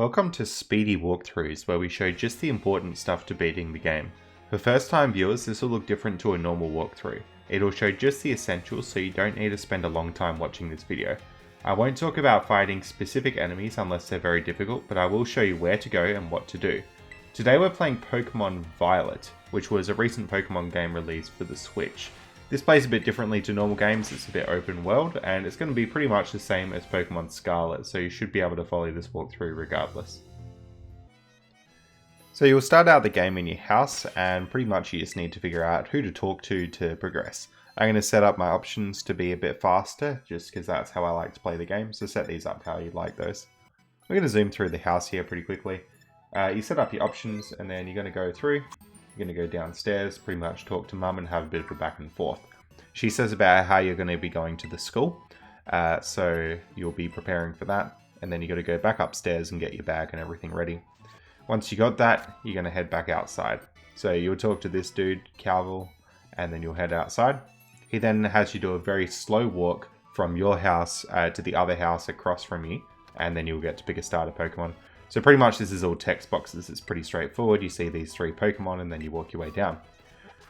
Welcome to Speedy Walkthroughs, where we show just the important stuff to beating the game. For first time viewers, this will look different to a normal walkthrough. It'll show just the essentials, so you don't need to spend a long time watching this video. I won't talk about fighting specific enemies unless they're very difficult, but I will show you where to go and what to do. Today we're playing Pokemon Violet, which was a recent Pokemon game released for the Switch. This plays a bit differently to normal games, it's a bit open world, and it's going to be pretty much the same as Pokemon Scarlet, so you should be able to follow this walkthrough regardless. So you'll start out the game in your house, and pretty much you just need to figure out who to talk to progress. I'm going to set up my options to be a bit faster, just because that's how I like to play the game, so set these up how you like those. We're going to zoom through the house here pretty quickly. You set up your options, and then you're going to go through. You're going to go downstairs, pretty much talk to mum and have a bit of a back and forth. She says about how you're going to be going to the school, so you'll be preparing for that, and then you got to go back upstairs and get your bag and everything ready. Once you got that, you're going to head back outside. So you'll talk to this dude, Calville, and then you'll head outside. He then has you do a very slow walk from your house to the other house across from you, and then you'll get to pick a starter Pokemon. So pretty much this is all text boxes. It's pretty straightforward. You see these 3 Pokemon and then you walk your way down.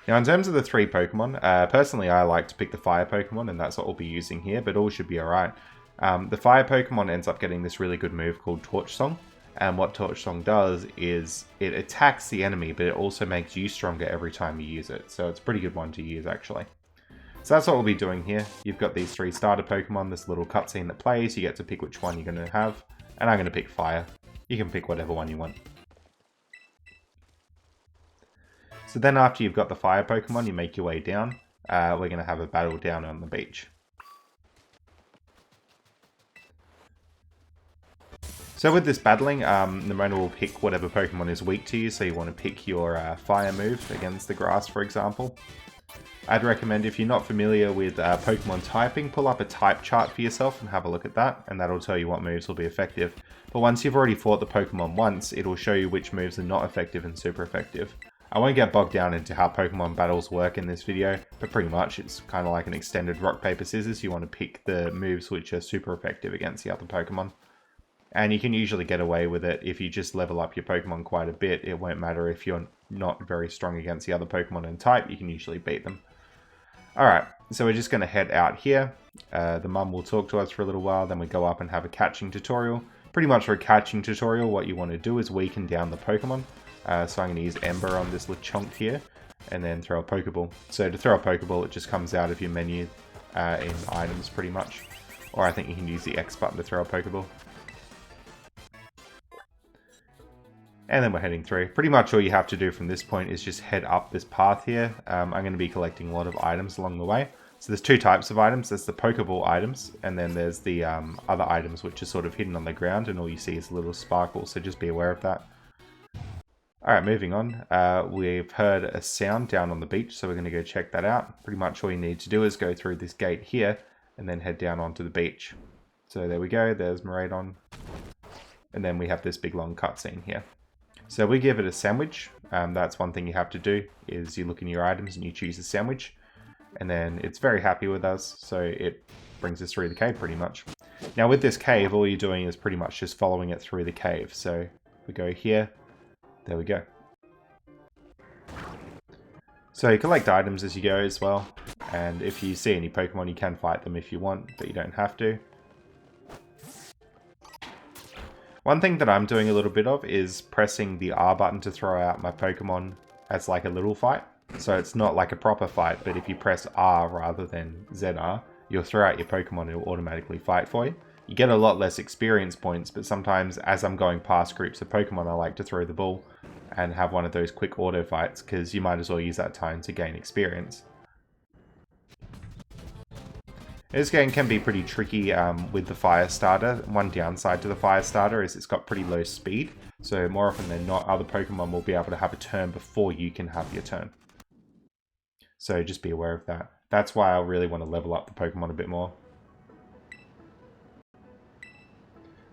Now in terms of the 3 Pokemon, personally I like to pick the Fire Pokemon, and that's what we'll be using here, but all should be alright. The Fire Pokemon ends up getting this really good move called Torch Song, and what Torch Song does is it attacks the enemy, but it also makes you stronger every time you use it. So it's a pretty good one to use actually. So that's what we'll be doing here. You've got these 3 starter Pokemon, this little cutscene that plays, you get to pick which one you're going to have, and I'm going to pick Fire. You can pick whatever one you want. So then after you've got the Fire Pokemon, you make your way down. We're going to have a battle down on the beach. So with this battling, Nimona will pick whatever Pokemon is weak to you, so you want to pick your Fire move against the grass, for example. I'd recommend, if you're not familiar with Pokemon typing, pull up a type chart for yourself and have a look at that, and that'll tell you what moves will be effective. But once you've already fought the Pokemon once, it'll show you which moves are not effective and super effective. I won't get bogged down into how Pokemon battles work in this video, but pretty much it's kind of like an extended rock, paper, scissors. You want to pick the moves which are super effective against the other Pokemon. And you can usually get away with it if you just level up your Pokemon quite a bit. It won't matter if you're not very strong against the other Pokemon in type, you can usually beat them. Alright, so we're just going to head out here. The mum will talk to us for a little while, then we go up and have a catching tutorial. Pretty much for a catching tutorial, what you want to do is weaken down the Pokemon. So I'm going to use Ember on this little chunk here, and then throw a Pokeball. So to throw a Pokeball, it just comes out of your menu in items pretty much. Or I think you can use the X button to throw a Pokeball. And then we're heading through. Pretty much all you have to do from this point is just head up this path here. I'm going to be collecting a lot of items along the way. So there's 2 types of items. There's the Pokeball items, and then there's the other items which are sort of hidden on the ground, and all you see is a little sparkle, so just be aware of that. Alright, moving on. We've heard a sound down on the beach, so we're going to go check that out. Pretty much all you need to do is go through this gate here, and then head down onto the beach. So there we go, there's Miraidon. And then we have this big long cutscene here. So we give it a sandwich. That's one thing you have to do, is you look in your items and you choose a sandwich. And then it's very happy with us, so it brings us through the cave pretty much. Now with this cave, all you're doing is pretty much just following it through the cave. So we go here, there we go. So you collect items as you go as well. And if you see any Pokemon, you can fight them if you want, but you don't have to. One thing that I'm doing a little bit of is pressing the R button to throw out my Pokemon as like a little fight. So it's not like a proper fight, but if you press R rather than ZR, you'll throw out your Pokemon and it will automatically fight for you. You get a lot less experience points, but sometimes as I'm going past groups of Pokemon, I like to throw the ball and have one of those quick auto fights, because you might as well use that time to gain experience. This game can be pretty tricky with the Fire Starter. One downside to the Fire Starter is it's got pretty low speed, so more often than not, other Pokemon will be able to have a turn before you can have your turn. So just be aware of that. That's why I really want to level up the Pokemon a bit more.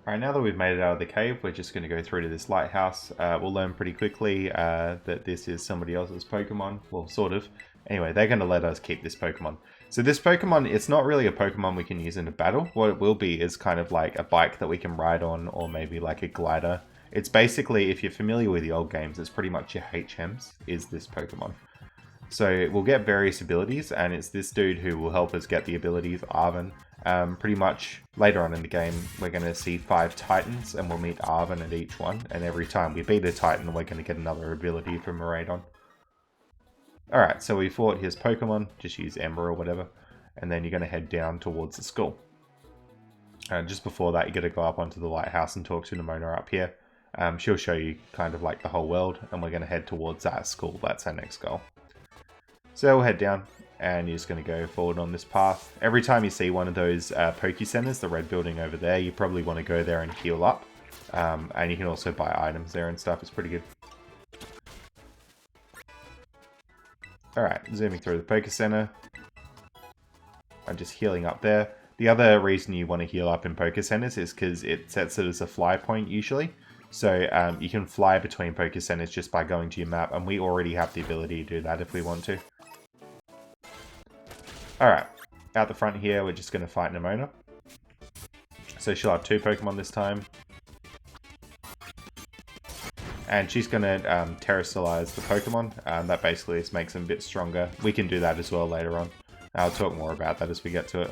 Alright, now that we've made it out of the cave, we're just going to go through to this lighthouse. We'll learn pretty quickly that this is somebody else's Pokemon. Well, sort of. Anyway, they're going to let us keep this Pokemon. So this Pokemon, it's not really a Pokemon we can use in a battle. What it will be is kind of like a bike that we can ride on, or maybe like a glider. It's basically, if you're familiar with the old games, it's pretty much your HMs is this Pokemon. So we'll get various abilities, and it's this dude who will help us get the abilities, Arven. Pretty much later on in the game, we're going to see 5 Titans, and we'll meet Arven at each one. And every time we beat a Titan, we're going to get another ability from Miraidon. Alright, so we fought his Pokemon, just use Ember or whatever, and then you're going to head down towards the school. And just before that, you're going to go up onto the lighthouse and talk to Nimona up here. She'll show you kind of like the whole world, and we're going to head towards that school. That's our next goal. So we'll head down, and you're just going to go forward on this path. Every time you see one of those Poke Centers, the red building over there, you probably want to go there and heal up. And you can also buy items there and stuff. It's pretty good. Alright, zooming through the Poke Center. I'm just healing up there. The other reason you want to heal up in Poke Centers is because it sets it as a fly point usually. So you can fly between Poke Centers just by going to your map, and we already have the ability to do that if we want to. Alright, out the front here, we're just going to fight Nimona. So she'll have 2 Pokemon this time. And she's going to terrestrialize the Pokemon. That basically just makes them a bit stronger. We can do that as well later on. I'll talk more about that as we get to it.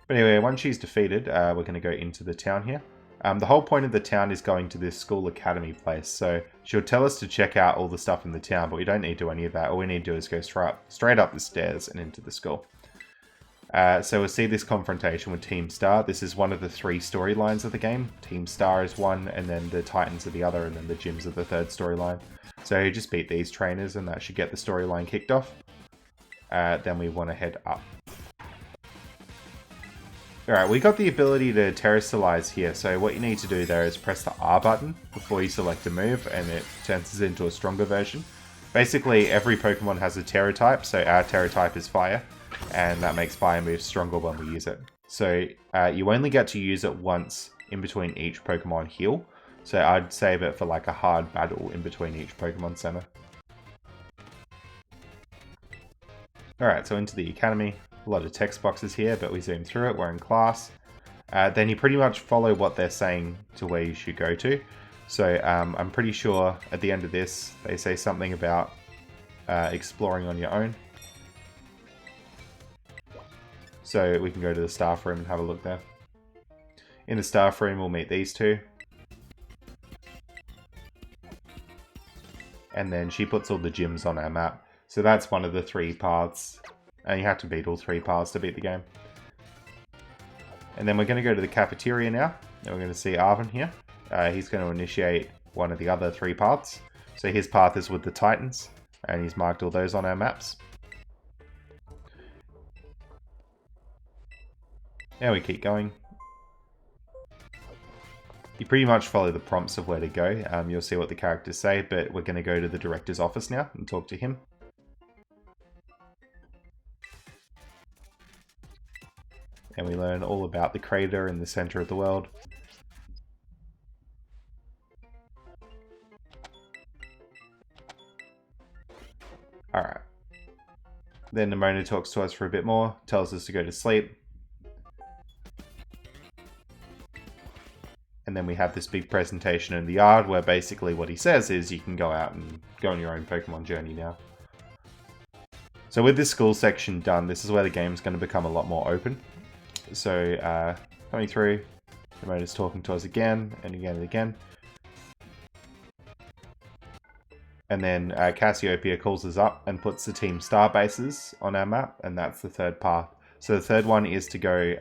But anyway, once she's defeated, we're going to go into the town here. The whole point of the town is going to this school academy place. So she'll tell us to check out all the stuff in the town, but we don't need to do any of that. All we need to do is go straight up the stairs and into the school. So we'll see this confrontation with Team Star. This is one of the 3 storylines of the game. Team Star is one, and then the Titans are the other, and then the gyms are the 3rd storyline. So you just beat these trainers, and that should get the storyline kicked off. Then we want to head up. Alright, we got the ability to terrestrialize here, so what you need to do there is press the R button before you select a move, and it turns into a stronger version. Basically, every Pokemon has a Terra type, so our Terra type is Fire, and that makes Fire moves stronger when we use it. So you only get to use it once in between each Pokemon heal, so I'd save it for like a hard battle in between each Pokemon Center. Alright, so into the Academy. A lot of text boxes here, but we zoom through it. We're in class. Then you pretty much follow what they're saying to where you should go to. So I'm pretty sure at the end of this, they say something about exploring on your own. So we can go to the staff room and have a look there. In the staff room, we'll meet these 2. And then she puts all the gyms on our map. So that's one of the 3 paths. And you have to beat all 3 paths to beat the game. And then we're going to go to the cafeteria now. And we're going to see Arven here. He's going to initiate one of the other 3 paths. So his path is with the Titans. And he's marked all those on our maps. Now we keep going. You pretty much follow the prompts of where to go. You'll see what the characters say. But we're going to go to the director's office now and talk to him. And we learn all about the crater in the center of the world. Alright. Then Nimona talks to us for a bit more, tells us to go to sleep. And then we have this big presentation in the yard where basically what he says is you can go out and go on your own Pokemon journey now. So with this school section done, this is where the game's going to become a lot more open. So, coming through, Nimona's talking to us again and again and again. And then Cassiopeia calls us up and puts the Team Star bases on our map, and that's the 3rd path. So the 3rd one is to go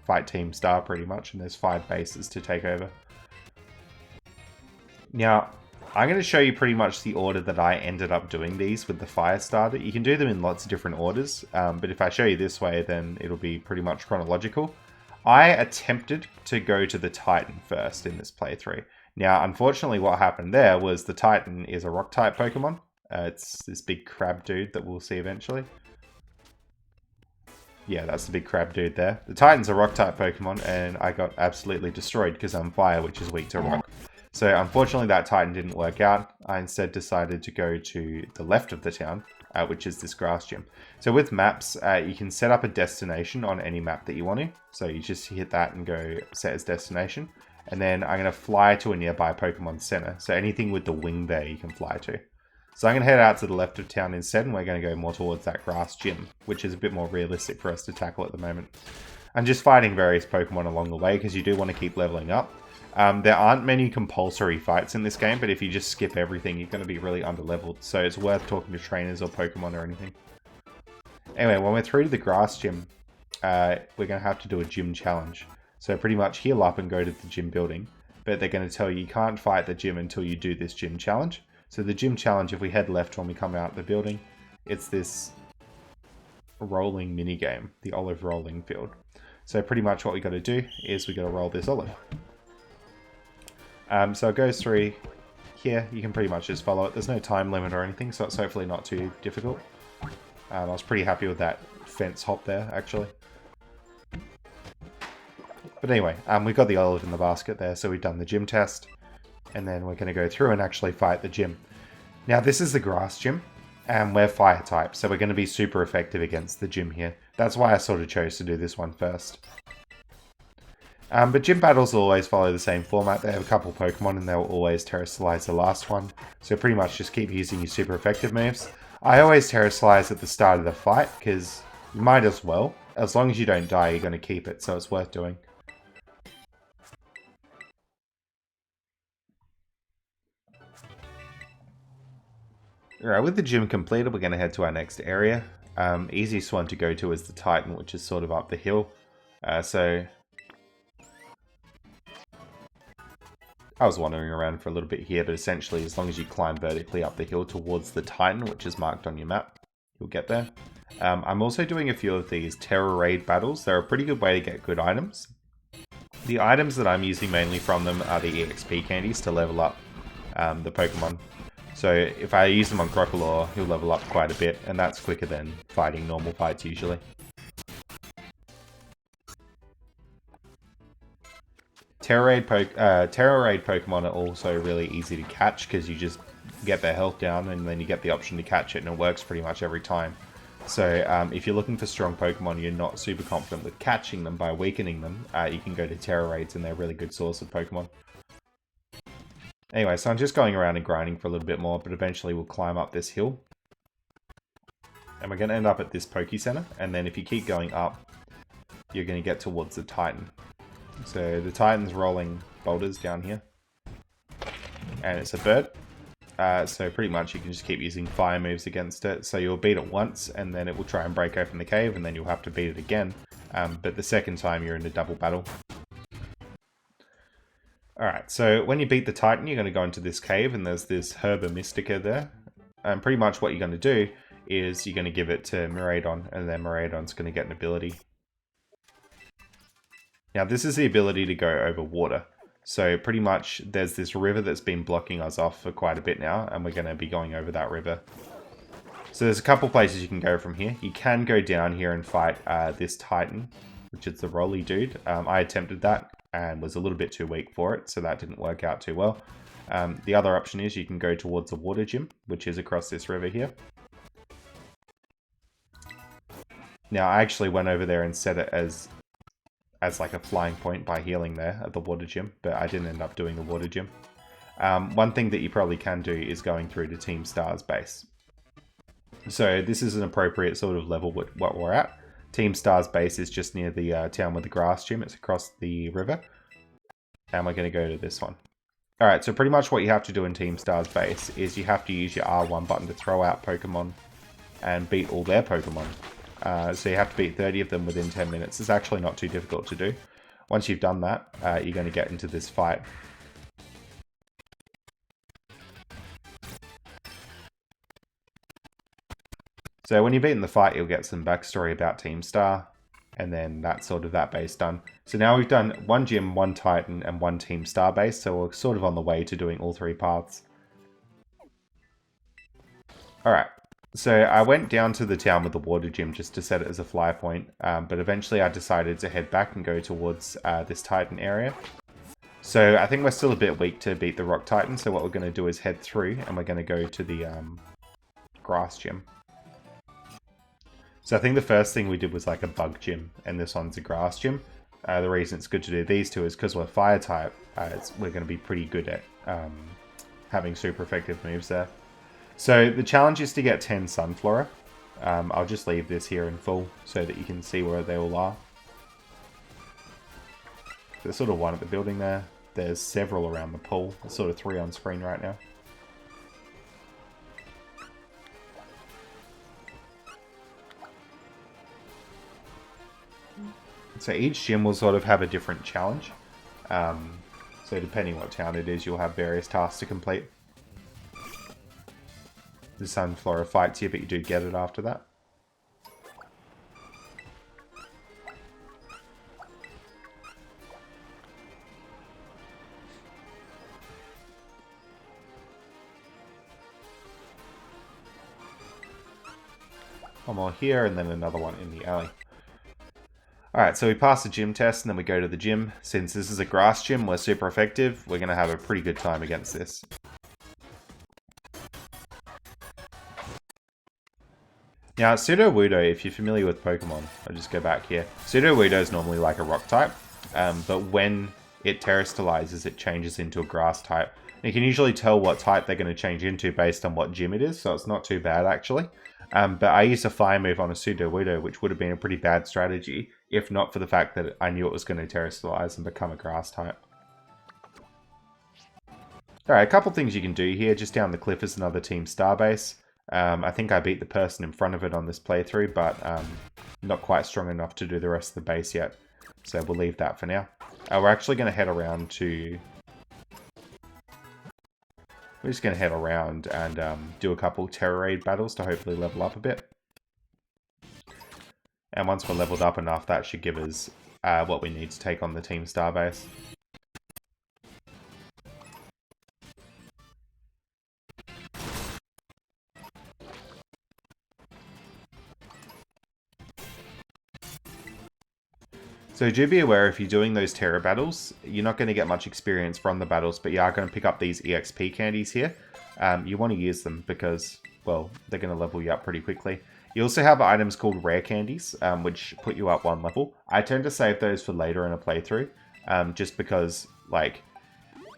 fight Team Star pretty much, and there's 5 bases to take over. Now, I'm going to show you pretty much the order that I ended up doing these with the Fire Starter. You can do them in lots of different orders, but if I show you this way, then it'll be pretty much chronological. I attempted to go to the Titan first in this playthrough. Now, unfortunately, what happened there was the Titan is a Rock-type Pokemon. It's this big crab dude that we'll see eventually. Yeah, that's the big crab dude there. The Titan's a Rock-type Pokemon, and I got absolutely destroyed because I'm Fire, which is weak to Rock. So unfortunately that Titan didn't work out. I instead decided to go to the left of the town, which is this grass gym. So with maps, you can set up a destination on any map that you want to. So you just hit that and go set as destination. And then I'm going to fly to a nearby Pokemon Center. So anything with the wing there you can fly to. So I'm going to head out to the left of town instead, and we're going to go more towards that grass gym, which is a bit more realistic for us to tackle at the moment. I'm just fighting various Pokemon along the way because you do want to keep leveling up. There aren't many compulsory fights in this game, but if you just skip everything, you're going to be really underleveled. So it's worth talking to trainers or Pokemon or anything. Anyway, when we're through to the grass gym, we're going to have to do a gym challenge. So pretty much heal up and go to the gym building. But they're going to tell you can't fight the gym until you do this gym challenge. So the gym challenge, if we head left when we come out of the building, it's this rolling mini game, the olive rolling field. So pretty much what we got to do is we got to roll this olive. So it goes through here. You can pretty much just follow it. There's no time limit or anything, so it's hopefully not too difficult. I was pretty happy with that fence hop there, actually. But anyway, we've got the olive in the basket there, so we've done the gym test. And then we're going to go through and actually fight the gym. Now this is the grass gym, and we're fire type, so we're going to be super effective against the gym here. That's why I sort of chose to do this one first. But gym battles will always follow the same format. They have a couple Pokemon and they'll always Terrasilize the last one. So pretty much just keep using your super effective moves. I always Terrasilize at the start of the fight because you might as well. As long as you don't die, you're going to keep it, so it's worth doing. Alright, with the gym completed, we're going to head to our next area. Easiest one to go to is the Titan, which is sort of up the hill. So I was wandering around for a little bit here, but essentially as long as you climb vertically up the hill towards the Titan, which is marked on your map, you'll get there. I'm also doing a few of these Terror Raid battles. They're a pretty good way to get good items. The items that I'm using mainly from them are the EXP candies to level up the Pokemon. So if I use them on Crocodile, he'll level up quite a bit, and that's quicker than fighting normal fights usually. Terror Raid Pokemon are also really easy to catch because you just get their health down and then you get the option to catch it, and it works pretty much every time. So if you're looking for strong Pokemon, you're not super confident with catching them by weakening them, you can go to Terror Raids and they're a really good source of Pokemon. Anyway, so I'm just going around and grinding for a little bit more, but eventually we'll climb up this hill. And we're going to end up at this Poke Center, and then if you keep going up, you're going to get towards the Titan. So the Titan's rolling boulders down here. And it's a bird. So pretty much you can just keep using fire moves against it. So you'll beat it once, and then it will try and break open the cave, and then you'll have to beat it again. But the second time you're in a double battle. Alright, so when you beat the Titan, you're going to go into this cave, and there's this Herba Mystica there. And pretty much what you're going to do is you're going to give it to Miraidon, and then Miraidon's going to get an ability. Now this is the ability to go over water. So pretty much there's this river that's been blocking us off for quite a bit now, and we're going to be going over that river. So there's a couple places you can go from here. You can go down here and fight this Titan, which is the Rolly dude. I attempted that and was a little bit too weak for it, so that didn't work out too well. The other option is you can go towards the water gym, which is across this river here. Now I actually went over there and set it as like a flying point by healing there at the water gym, but I didn't end up doing the water gym. One thing that you probably can do is going through to Team Star's base. So this is an appropriate sort of level with what we're at. Team Star's base is just near the town with the grass gym. It's across the river. And we're going to go to this one. Alright, so pretty much what you have to do in Team Star's base is you have to use your R1 button to throw out Pokemon and beat all their Pokemon. So you have to beat 30 of them within 10 minutes. It's actually not too difficult to do. Once you've done that, you're going to get into this fight. So when you're beating the fight, you'll get some backstory about Team Star, and then that's sort of that base done. So now we've done one gym, one Titan, and one Team Star base, so we're sort of on the way to doing all three paths. Alright, so I went down to the town with the water gym just to set it as a fly point, but eventually I decided to head back and go towards this Titan area. So I think we're still a bit weak to beat the Rock Titan, so what we're going to do is head through, and we're going to go to the Grass Gym. So I think the first thing we did was like a Bug Gym, and this one's a Grass Gym. The reason it's good to do these two is because we're Fire type, we're going to be pretty good at having super effective moves there. So the challenge is to get 10 Sunflora. I'll just leave this here in full so that you can see where they all are. There's sort of one at the building there. There's several around the pool. There's sort of 3 on screen right now. So each gym will sort of have a different challenge. So depending what town it is, you'll have various tasks to complete. The Sunflora fights you, but you do get it after that. One more here, and then another one in the alley. Alright, so we pass the gym test, and then we go to the gym. Since this is a grass gym, we're super effective. We're going to have a pretty good time against this. Now, Sudowoodo, if you're familiar with Pokemon, I'll just go back here. Sudowoodo is normally like a rock type, but when it terrestrializes, it changes into a grass type. And you can usually tell what type they're going to change into based on what gym it is, so it's not too bad actually. But I used a fire move on a Sudowoodo, which would have been a pretty bad strategy, if not for the fact that I knew it was going to terrestrialize and become a grass type. Alright, a couple things you can do here. Just down the cliff is another Team Starbase. I think I beat the person in front of it on this playthrough, but not quite strong enough to do the rest of the base yet. So we'll leave that for now. We're actually going to head around to... We're just going to head around and do a couple Terror Raid battles to hopefully level up a bit. And once we're leveled up enough, that should give us what we need to take on the Team Starbase. So do be aware, if you're doing those Terror battles, you're not going to get much experience from the battles, but you are going to pick up these EXP candies here. You want to use them because, well, they're going to level you up pretty quickly. You also have items called Rare Candies, which put you up 1 level. I tend to save those for later in a playthrough, just because, like,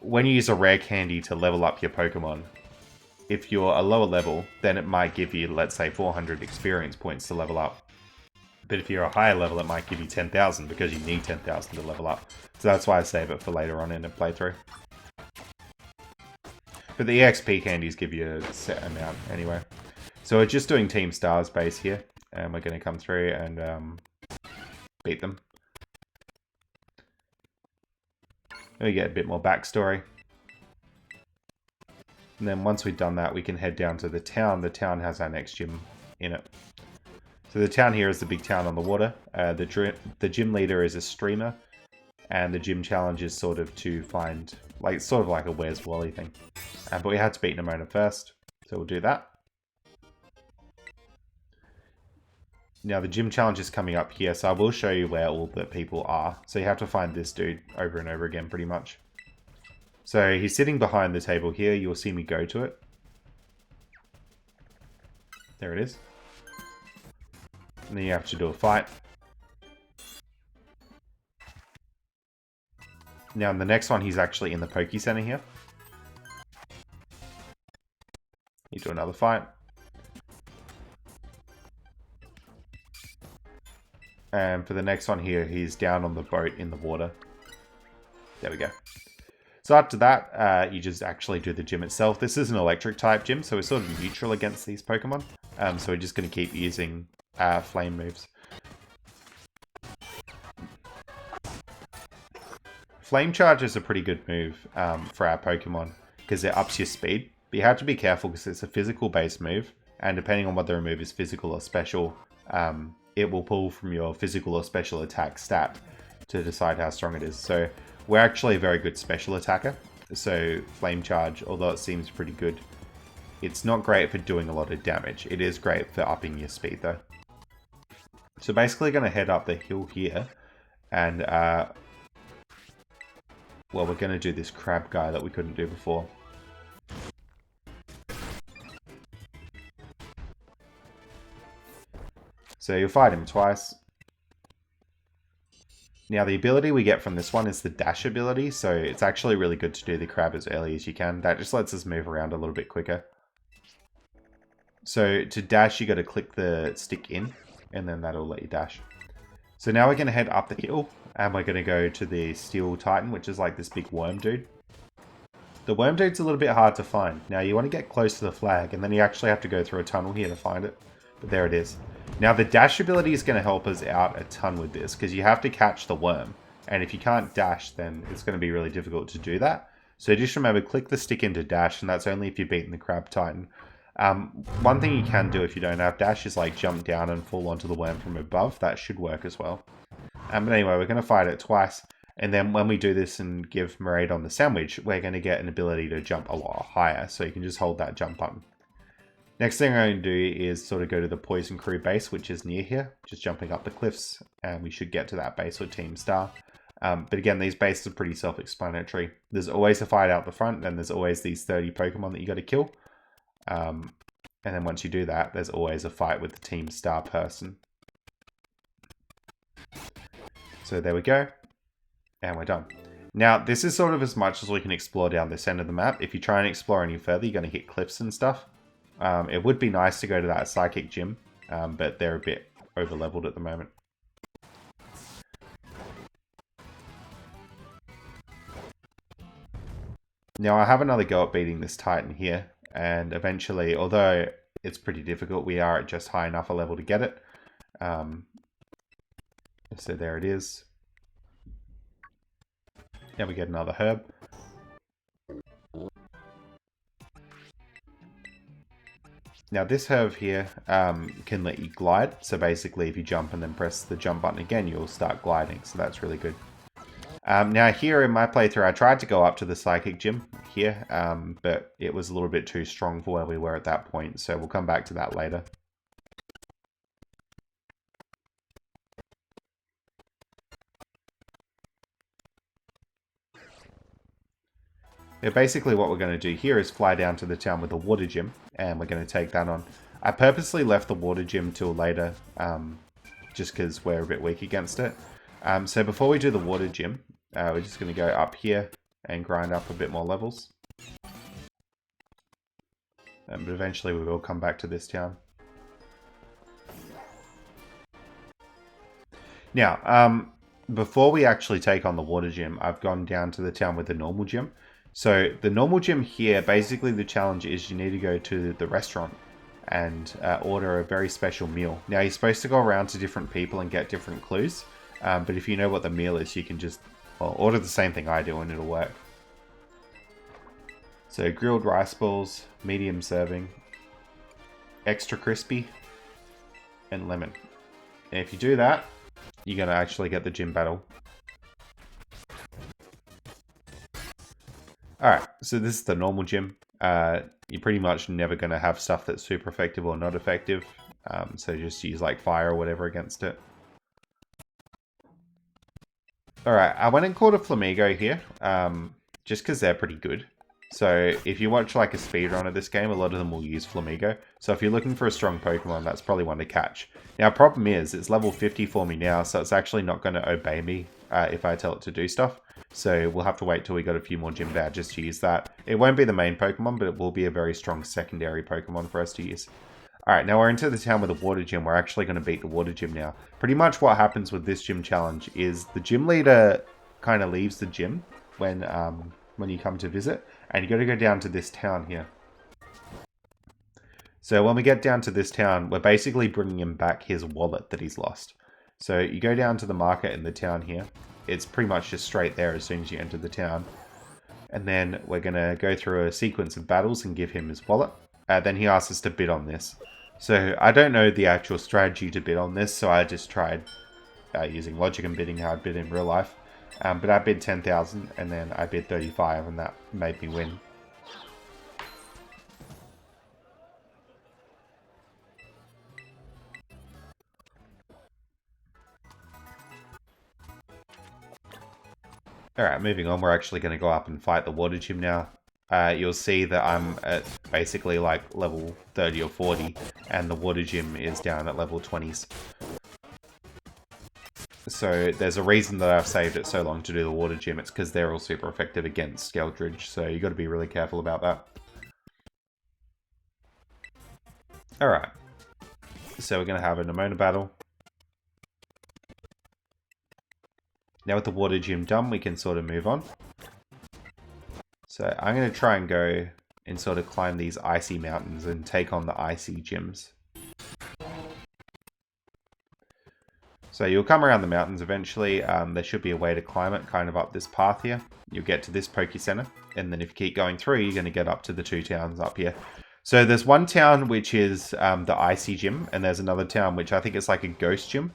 when you use a Rare Candy to level up your Pokemon, if you're a lower level, then it might give you, let's say, 400 experience points to level up. But if you're a higher level, it might give you 10,000 because you need 10,000 to level up. So that's why I save it for later on in a playthrough. But the EXP candies give you a set amount anyway. So we're just doing Team Stars base here. And we're going to come through and beat them. We get a bit more backstory. And then once we've done that, we can head down to the town. The town has our next gym in it. So the town here is the big town on the water. The gym leader is a streamer, and the gym challenge is sort of to find, like, sort of like a Where's Wally thing. But we had to beat Nemona first, so we'll do that. Now the gym challenge is coming up here, so I will show you where all the people are. So you have to find this dude over and over again, pretty much. So he's sitting behind the table here. You'll see me go to it. There it is. And then you have to do a fight. Now in the next one, he's actually in the Poke Center here. You do another fight. And for the next one here, he's down on the boat in the water. There we go. So after that, you just actually do the gym itself. This is an electric type gym, so we're sort of neutral against these Pokemon. So we're just going to keep using flame moves. Flame Charge is a pretty good move for our Pokemon because it ups your speed. But you have to be careful because it's a physical based move, and depending on whether a move is physical or special, it will pull from your physical or special attack stat to decide how strong it is. So we're actually a very good special attacker. So Flame Charge, although it seems pretty good, it's not great for doing a lot of damage. It is great for upping your speed though. So basically going to head up the hill here and well, we're going to do this crab guy that we couldn't do before. So you'll fight him twice. Now the ability we get from this one is the dash ability, so it's actually really good to do the crab as early as you can. That just lets us move around a little bit quicker. So to dash, you got to click the stick in, and then that'll let you dash. So now we're going to head up the hill, and we're going to go to the Steel Titan, which is like this big worm dude. The worm dude's a little bit hard to find. Now you want to get close to the flag, and then you actually have to go through a tunnel here to find it. But there it is. Now the dash ability is going to help us out a ton with this, because you have to catch the worm. And if you can't dash, then it's going to be really difficult to do that. So just remember, click the stick into dash, and that's only if you've beaten the Crab Titan. One thing you can do if you don't have dash is like jump down and fall onto the worm from above. That should work as well. But anyway, we're going to fight it twice. And then when we do this and give Maraudon the sandwich, we're going to get an ability to jump a lot higher. So you can just hold that jump button. Next thing I'm going to do is sort of go to the Poison Crew base, which is near here. Just jumping up the cliffs. And we should get to that base with Team Star. But again, these bases are pretty self-explanatory. There's always a fight out the front. And there's always these 30 Pokemon that you got to kill. And then once you do that, there's always a fight with the Team Star person. So there we go. And we're done. Now, this is sort of as much as we can explore down this end of the map. If you try and explore any further, you're going to hit cliffs and stuff. It would be nice to go to that Psychic Gym, but they're a bit over-leveled at the moment. Now, I have another go at beating this Titan here. And eventually, although it's pretty difficult, we are at just high enough a level to get it. So there it is. Now we get another herb. Now this herb here can let you glide. So basically if you jump and then press the jump button again, you'll start gliding. So that's really good. Now here in my playthrough, I tried to go up to the Psychic Gym here, but it was a little bit too strong for where we were at that point. So we'll come back to that later. Yeah, basically what we're going to do here is fly down to the town with the water gym, and we're going to take that on. I purposely left the water gym till later, just because we're a bit weak against it. So before we do the water gym, we're just going to go up here and grind up a bit more levels. But eventually we will come back to this town. Now, before we actually take on the water gym, I've gone down to the town with the normal gym. So the normal gym here, basically the challenge is you need to go to the restaurant and order a very special meal. Now you're supposed to go around to different people and get different clues. But if you know what the meal is, you can just order the same thing I do and it'll work. So grilled rice balls, medium serving, extra crispy, and lemon. And if you do that, you're going to actually get the gym battle. Alright, so this is the normal gym. You're pretty much never going to have stuff that's super effective or not effective. So just use like fire or whatever against it. Alright, I went and caught a Flamigo here, just because they're pretty good. So if you watch like a speedrun of this game, a lot of them will use Flamigo. So if you're looking for a strong Pokemon, that's probably one to catch. Now, problem is, it's level 50 for me now, so it's actually not going to obey me if I tell it to do stuff. So we'll have to wait till we got a few more gym badges to use that. It won't be the main Pokemon, but it will be a very strong secondary Pokemon for us to use. Alright, now we're into the town with the water gym. We're actually going to beat the water gym now. Pretty much what happens with this gym challenge is the gym leader kind of leaves the gym when you come to visit. And you got to go down to this town here. So when we get down to this town, we're basically bringing him back his wallet that he's lost. So you go down to the market in the town here. It's pretty much just straight there as soon as you enter the town. And then we're going to go through a sequence of battles and give him his wallet. Then he asks us to bid on this. So I don't know the actual strategy to bid on this, so I just tried using logic and bidding how I'd bid in real life. But I bid 10,000 and then I bid 35 and that made me win. Alright, moving on, we're actually going to go up and fight the water gym now. You'll see that I'm at basically like level 30 or 40, and the water gym is down at level 20s. So there's a reason that I've saved it so long to do the water gym. It's because they're all super effective against Skeldridge, so you got to be really careful about that. Alright, so we're going to have a Nemona battle. Now with the water gym done, we can sort of move on. So I'm going to try and go and sort of climb these icy mountains and take on the icy gyms. So you'll come around the mountains eventually. There should be a way to climb it, kind of up this path here. You'll get to this Poke Center, and then if you keep going through, you're going to get up to the 2 towns up here. So there's one town which is the Icy Gym, and there's another town which I think is like a Ghost Gym.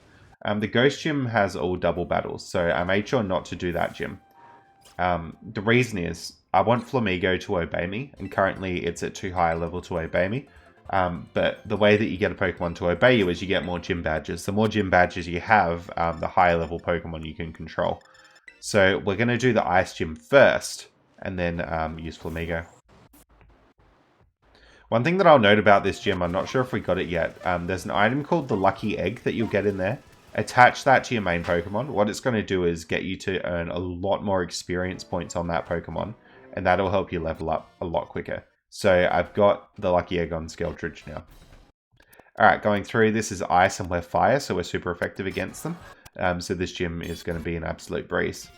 The Ghost Gym has all double battles, so I made sure not to do that gym. The reason is, I want Flamigo to obey me, and currently it's at too high a level to obey me. But the way that you get a Pokemon to obey you is you get more gym badges. The more gym badges you have, the higher level Pokemon you can control. So we're going to do the Ice Gym first, and then use Flamigo. One thing that I'll note about this gym, I'm not sure if we got it yet, there's an item called the Lucky Egg that you'll get in there. Attach that to your main Pokemon. What it's going to do is get you to earn a lot more experience points on that Pokemon, and that'll help you level up a lot quicker. So I've got the Lucky Egg on Skeldridge now. Alright, going through, this is Ice and we're Fire, so we're super effective against them. So this gym is going to be an absolute breeze.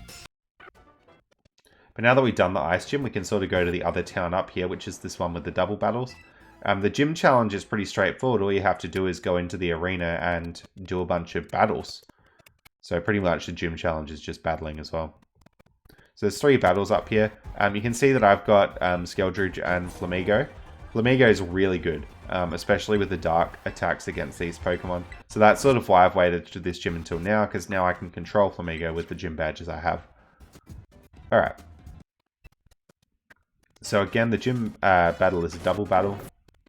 But now that we've done the Ice Gym, we can sort of go to the other town up here, which is this one with the double battles. The gym challenge is pretty straightforward. All you have to do is go into the arena and do a bunch of battles. So pretty much the gym challenge is just battling as well. So there's 3 battles up here. You can see that I've got Skeldridge and Flamigo. Flamigo is really good, especially with the dark attacks against these Pokemon. So that's sort of why I've waited to do this gym until now, because now I can control Flamigo with the gym badges I have. Alright. So again, the gym battle is a double battle.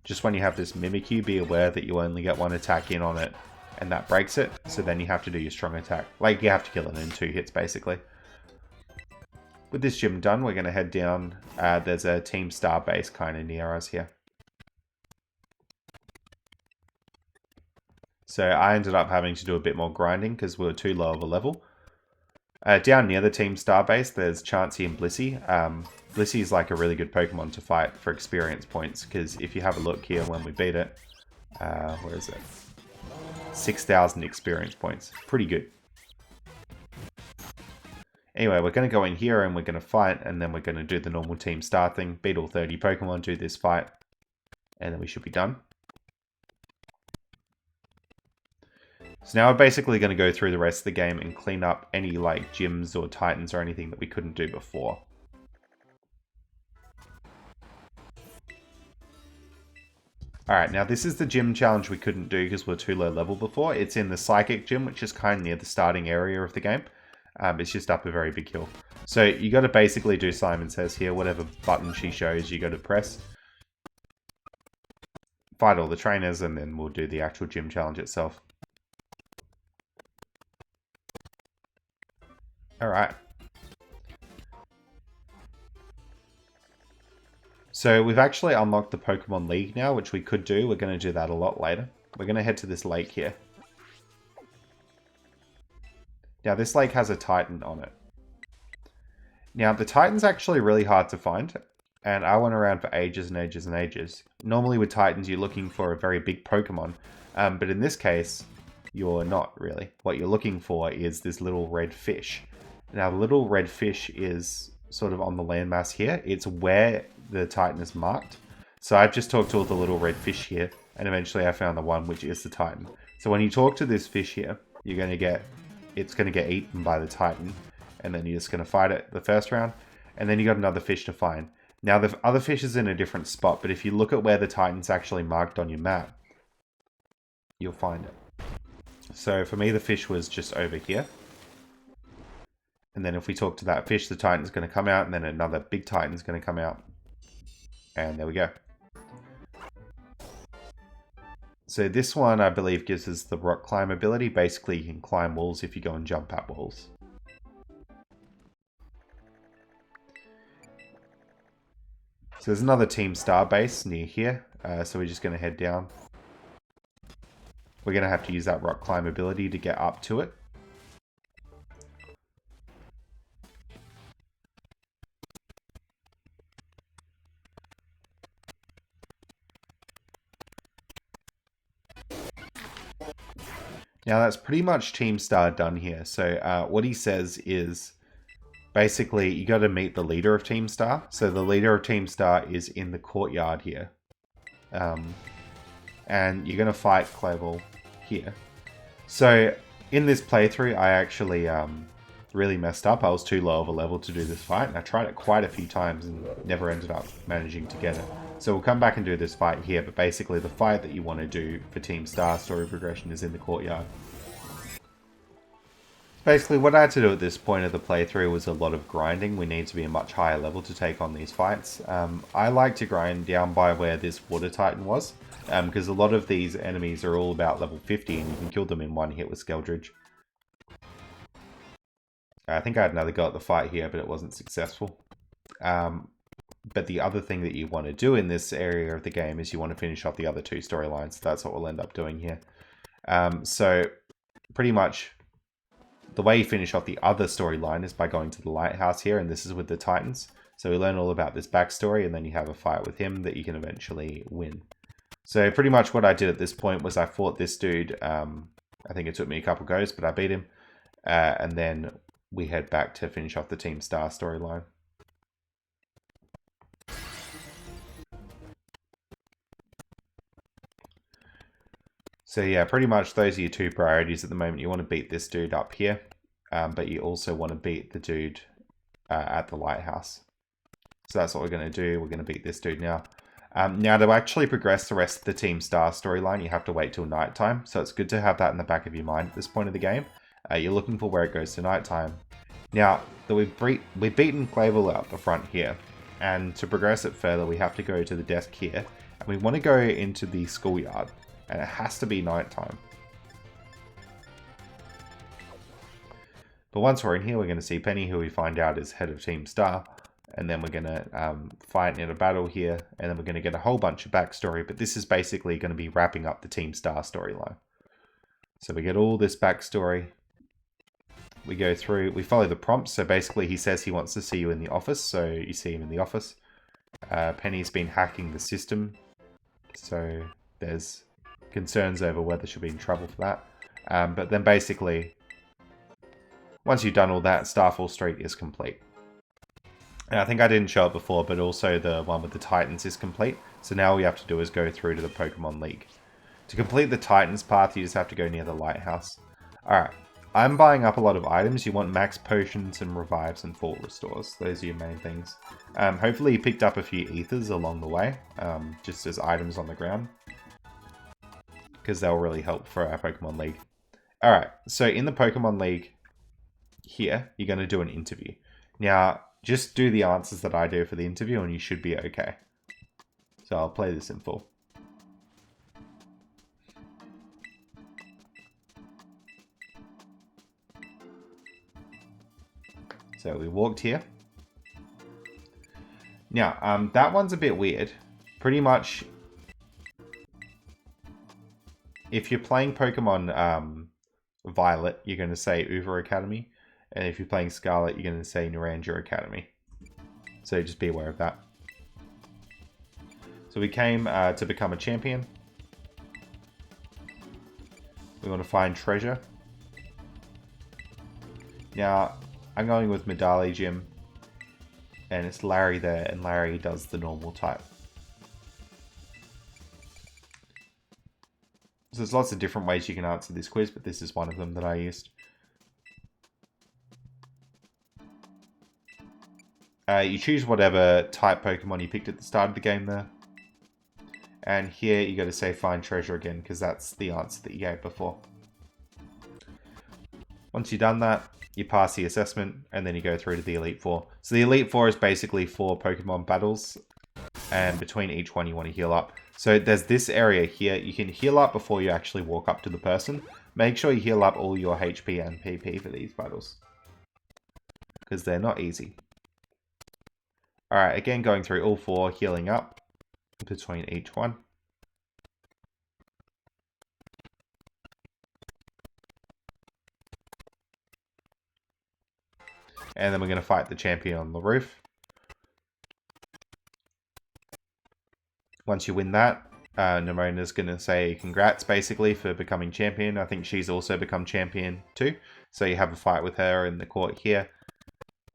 Just when you have this Mimikyu, be aware that you only get 1 attack in on it, and that breaks it. So then you have to do your strong attack. Like, you have to kill it in 2 hits, basically. With this gym done, we're going to head down. There's a Team Star base kind of near us here. So I ended up having to do a bit more grinding because we were too low of a level. Down near the Team Star base, there's Chansey and Blissey. Blissey is like a really good Pokemon to fight for experience points, because if you have a look here when we beat it, where is it? 6,000 experience points. Pretty good. Anyway, we're going to go in here and we're going to fight, and then we're going to do the normal Team Star thing. Beat all 30 Pokemon, do this fight, and then we should be done. So now we're basically going to go through the rest of the game and clean up any like gyms or titans or anything that we couldn't do before. Alright, now this is the gym challenge we couldn't do because we're too low level before. It's in the Psychic Gym, which is kind of near the starting area of the game. It's just up a very big hill. So you got to basically do Simon Says here. Whatever button she shows, you got to press. Fight all the trainers, and then we'll do the actual gym challenge itself. Alright. So we've actually unlocked the Pokemon League now, which we could do. We're going to do that a lot later. We're going to head to this lake here. Now this lake has a Titan on it. Now the Titan's actually really hard to find, and I went around for ages and ages and ages. Normally with Titans you're looking for a very big Pokemon, but in this case you're not really. What you're looking for is this little red fish. Now the little red fish is sort of on the landmass here. It's where the Titan is marked. So I've just talked to all the little red fish here, and eventually I found the one which is the Titan. So when you talk to this fish here, you're going to get, it's going to get eaten by the Titan, and then you're just going to fight it the first round, and then you got another fish to find. Now the other fish is in a different spot, but if you look at where the Titan's actually marked on your map, you'll find it. So for me the fish was just over here. And then if we talk to that fish, the Titan's going to come out, and then another big Titan's going to come out. And there we go. So this one, I believe, gives us the rock climb ability. Basically, you can climb walls if you go and jump at walls. So there's another Team Star base near here, so we're just going to head down. We're going to have to use that rock climb ability to get up to it. Now that's pretty much Team Star done here. So what he says is basically you got to meet the leader of Team Star. So the leader of Team Star is in the courtyard here. And you're going to fight Clevel here. So in this playthrough I actually really messed up. I was too low of a level to do this fight. And I tried it quite a few times and never ended up managing to get it. So we'll come back and do this fight here, but basically the fight that you want to do for Team Star story progression is in the courtyard. Basically what I had to do at this point of the playthrough was a lot of grinding. We need to be a much higher level to take on these fights. I like to grind down by where this Water Titan was, because a lot of these enemies are all about level 50 and you can kill them in one hit with Skeldridge. I think I had another go at the fight here, but it wasn't successful. But the other thing that you want to do in this area of the game is you want to finish off the other two storylines. That's what we'll end up doing here. So pretty much the way you finish off the other storyline is by going to the lighthouse here, and this is with the Titans. So we learn all about this backstory, and then you have a fight with him that you can eventually win. So pretty much what I did at this point was I fought this dude. I think it took me a couple goes, but I beat him. And then we head back to finish off the Team Star storyline. So yeah, pretty much those are your two priorities at the moment. You want to beat this dude up here, but you also want to beat the dude at the lighthouse. So that's what we're going to do. We're going to beat this dude now. Now to actually progress the rest of the Team Star storyline, you have to wait till nighttime. So it's good to have that in the back of your mind at this point of the game. You're looking for where it goes to nighttime. Now that we've beaten Clavel out the front here, and to progress it further, we have to go to the desk here, and we want to go into the schoolyard. And it has to be nighttime. But once we're in here, we're going to see Penny, who we find out is head of Team Star. And then we're going to fight in a battle here. And then we're going to get a whole bunch of backstory. But this is basically going to be wrapping up the Team Star storyline. So we get all this backstory. We go through, we follow the prompts. So basically he says he wants to see you in the office. So you see him in the office. Penny's been hacking the system. So there's concerns over whether she'll be in trouble for that. But then basically, once you've done all that, Starfall Street is complete. And I think I didn't show it before, but also the one with the Titans is complete. So now all we have to do is go through to the Pokemon League. To complete the Titans path, you just have to go near the lighthouse. Alright, I'm buying up a lot of items. You want max potions and revives and full restores. Those are your main things. Hopefully you picked up a few ethers along the way, just as items on the ground, because they'll really help for our Pokemon League. Alright, so in the Pokemon League here, you're going to do an interview. Now, just do the answers that I do for the interview and you should be okay. So I'll play this in full. So we walked here. Now, that one's a bit weird. Pretty much, if you're playing Pokemon Violet, you're going to say Uber Academy. And if you're playing Scarlet, you're going to say Naranja Academy. So just be aware of that. So we came to become a champion. We want to find treasure. Now, I'm going with Medali Gym. And it's Larry there, and Larry does the normal type. So there's lots of different ways you can answer this quiz, but this is one of them that I used. You choose whatever type Pokemon you picked at the start of the game there. And here you got to say find treasure again, because that's the answer that you gave before. Once you've done that, you pass the assessment, and then you go through to the Elite Four. So the Elite Four is basically 4 Pokemon battles, and between each one you want to heal up. So there's this area here. You can heal up before you actually walk up to the person. Make sure you heal up all your HP and PP for these battles, because they're not easy. Alright, again going through all 4, healing up between each one. And then we're going to fight the champion on the roof. Once you win that, Nemona's going to say congrats, basically, for becoming champion. I think she's also become champion too. So you have a fight with her in the court here.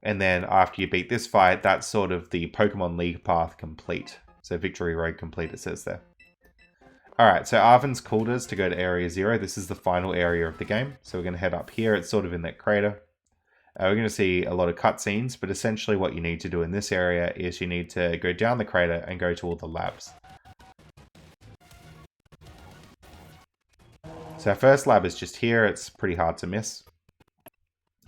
And then after you beat this fight, that's sort of the Pokemon League path complete. So Victory Road complete, it says there. Alright, so Arven's called us to go to Area 0. This is the final area of the game. So we're going to head up here. It's sort of in that crater. We're going to see a lot of cutscenes, but essentially what you need to do in this area is you need to go down the crater and go to all the labs. So our first lab is just here. It's pretty hard to miss.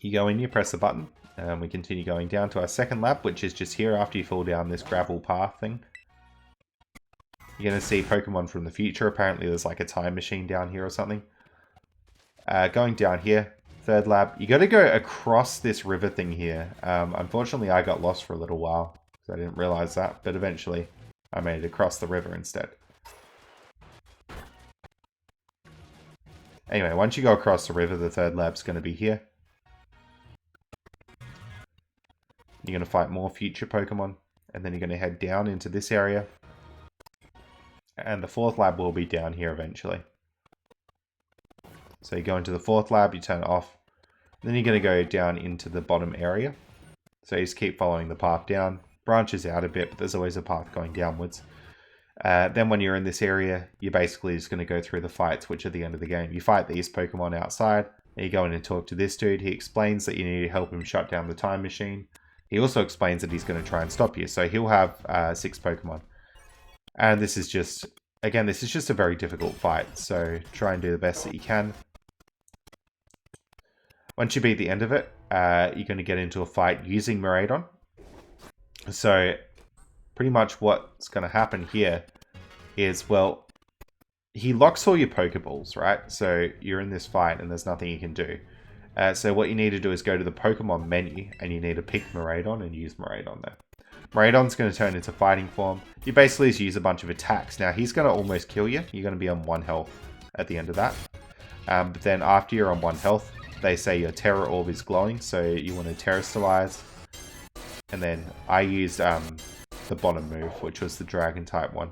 You go in, you press the button, and we continue going down to our second lab, which is just here after you fall down this gravel path thing. You're going to see Pokemon from the future. Apparently there's like a time machine down here or something. Going down here, third lab. You got to go across this river thing here. Unfortunately, I got lost for a little while because I didn't realize that, but eventually I made it across the river instead. Anyway, once you go across the river, the third lab's going to be here. You're going to fight more future Pokemon, and then you're going to head down into this area. And the fourth lab will be down here eventually. So you go into the fourth lab, you turn it off. Then you're going to go down into the bottom area. So you just keep following the path down. Branches out a bit, but there's always a path going downwards. Then when you're in this area, you're basically just going to go through the fights, which are the end of the game. You fight these Pokemon outside, and you go in and talk to this dude. He explains that you need to help him shut down the time machine. He also explains that he's going to try and stop you. So he'll have 6 Pokemon. And this is just, again, this is just a very difficult fight. So try and do the best that you can. Once you beat the end of it, you're going to get into a fight using Miraidon. So pretty much what's going to happen here is, well, he locks all your Pokeballs, right? So you're in this fight and there's nothing you can do. So what you need to do is go to the Pokemon menu and you need to pick Miraidon and use Miraidon there. Miraidon's going to turn into fighting form. You basically just use a bunch of attacks. Now he's going to almost kill you. You're going to be on 1 health at the end of that. But then after you're on 1 health, they say your Terra Orb is glowing. So you want to Terrastallize. And then I used the bottom move, which was the Dragon type one.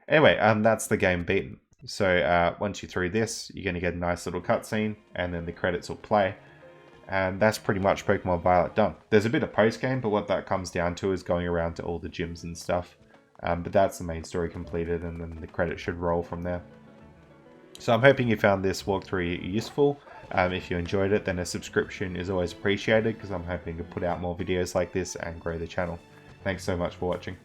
Anyway, that's the game beaten. So once you're through this, you're going to get a nice little cutscene, and then the credits will play. And that's pretty much Pokemon Violet done. There's a bit of post-game, but what that comes down to is going around to all the gyms and stuff. But that's the main story completed, and then the credits should roll from there. So I'm hoping you found this walkthrough useful. If you enjoyed it, then a subscription is always appreciated, because I'm hoping to put out more videos like this and grow the channel. Thanks so much for watching.